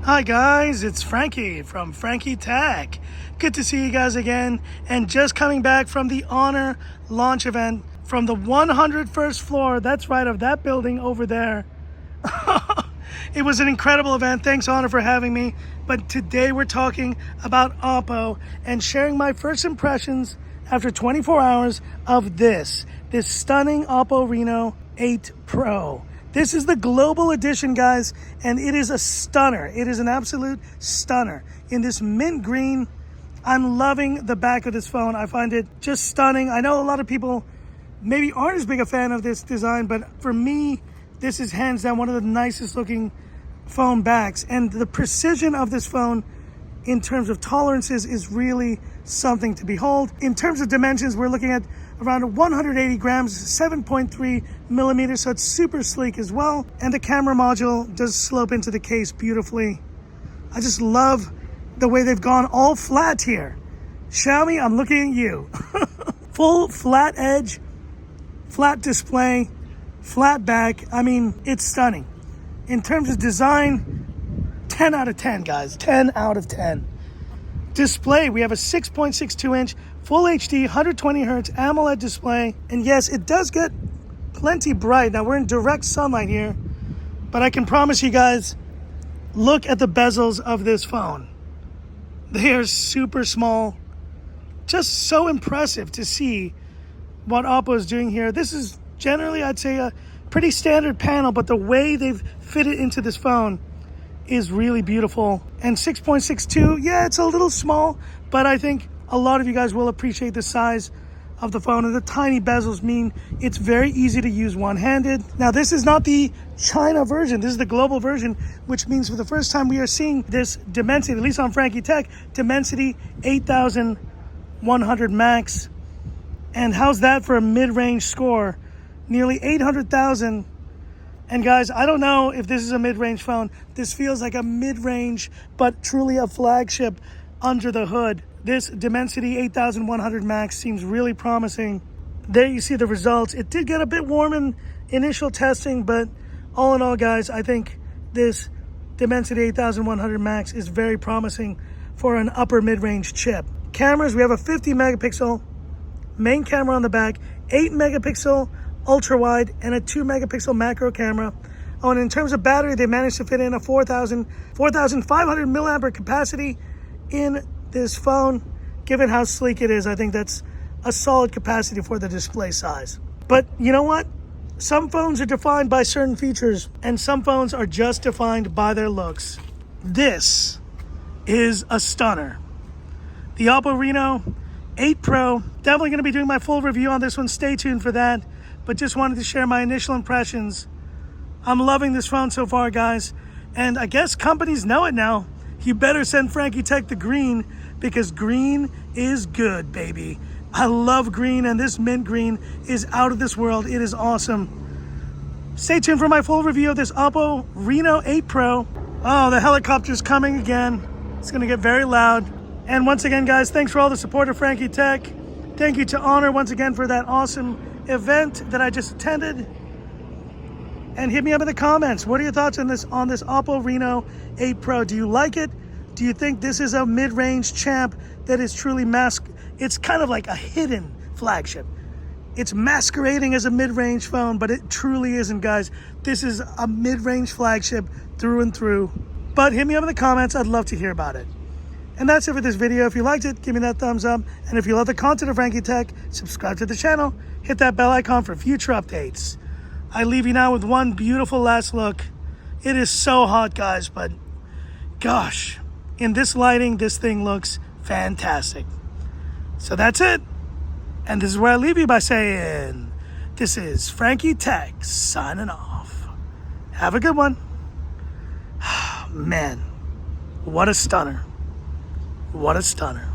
Hi guys, it's Frankie from Frankie Tech. Good to see you guys again, and just coming back from the Honor launch event from the 101st floor, that's right, of that building over there. It was an incredible event. Thanks Honor for having me. But today we're talking about Oppo and sharing my first impressions after 24 hours of this stunning Oppo Reno 8 Pro. This is the global edition, guys, and it is a stunner. It is an absolute stunner. In this mint green, I'm loving the back of this phone. I find it just stunning. I know a lot of people maybe aren't as big a fan of this design, but for me, this is hands down one of the nicest looking phone backs. And the precision of this phone in terms of tolerances is really something to behold. In terms of dimensions, we're looking at around 180 grams, 7.3 millimeters, so it's super sleek as well. And the camera module does slope into the case beautifully. I just love the way they've gone all flat here. Xiaomi, I'm looking at you. Full flat edge, flat display, flat back. I mean, it's stunning. In terms of design, 10 out of 10, guys, 10 out of 10. Display, we have a 6.62 inch full HD 120 hertz AMOLED display, and yes, it does get plenty bright. Now we're in direct sunlight here, but I can promise you guys, look at the bezels of this phone. They are super small. Just so impressive to see what Oppo is doing here. This is generally, I'd say, a pretty standard panel, but the way they've fit it into this phone is really beautiful. And 6.62, yeah, it's a little small, but I think a lot of you guys will appreciate the size of the phone, and the tiny bezels mean it's very easy to use one-handed. Now, this is not the China version, this is the global version, which means for the first time we are seeing this Dimensity, at least on Frankie Tech, Dimensity 8100 Max. And how's that for a mid-range score? Nearly 800,000. And guys, I don't know if this is a mid-range phone. This feels like a mid-range, but truly a flagship under the hood. This Dimensity 8100 Max seems really promising. There you see the results. It did get a bit warm in initial testing, but all in all, guys, I think this Dimensity 8100 Max is very promising for an upper mid-range chip. Cameras, we have a 50 megapixel main camera on the back, 8 megapixel ultra wide, and a 2 megapixel macro camera. Oh, and in terms of battery, they managed to fit in a 4,500 milliampere capacity in this phone. Given how sleek it is, I think that's a solid capacity for the display size. But you know what? Some phones are defined by certain features, and some phones are just defined by their looks. This is a stunner. The Oppo Reno 8 Pro. Definitely going to be doing my full review on this one. Stay tuned for that. But just wanted to share my initial impressions. I'm loving this phone so far, guys. And I guess companies know it now. You better send Frankie Tech the green, because green is good, baby. I love green, and this mint green is out of this world. It is awesome. Stay tuned for my full review of this Oppo Reno 8 Pro. Oh, the helicopter's coming again. It's gonna get very loud. And once again, guys, thanks for all the support of Frankie Tech. Thank you to Honor once again for that awesome event that I just attended. And hit me up in the comments. What are your thoughts on this Oppo Reno 8 Pro? Do you like it? Do you think this is a mid-range champ that is truly it's kind of like a hidden flagship. It's masquerading as a mid-range phone, but it truly isn't, guys. This is a mid-range flagship through and through. But hit me up in the comments. I'd love to hear about it. And that's it for this video. If you liked it, give me that thumbs up. And if you love the content of Frankie Tech, subscribe to the channel. Hit that bell icon for future updates. I leave you now with one beautiful last look. It is so hot, guys, but gosh, in this lighting, this thing looks fantastic. So that's it. And this is where I leave you by saying, this is Frankie Tech signing off. Have a good one. Man, what a stunner. What a stunner.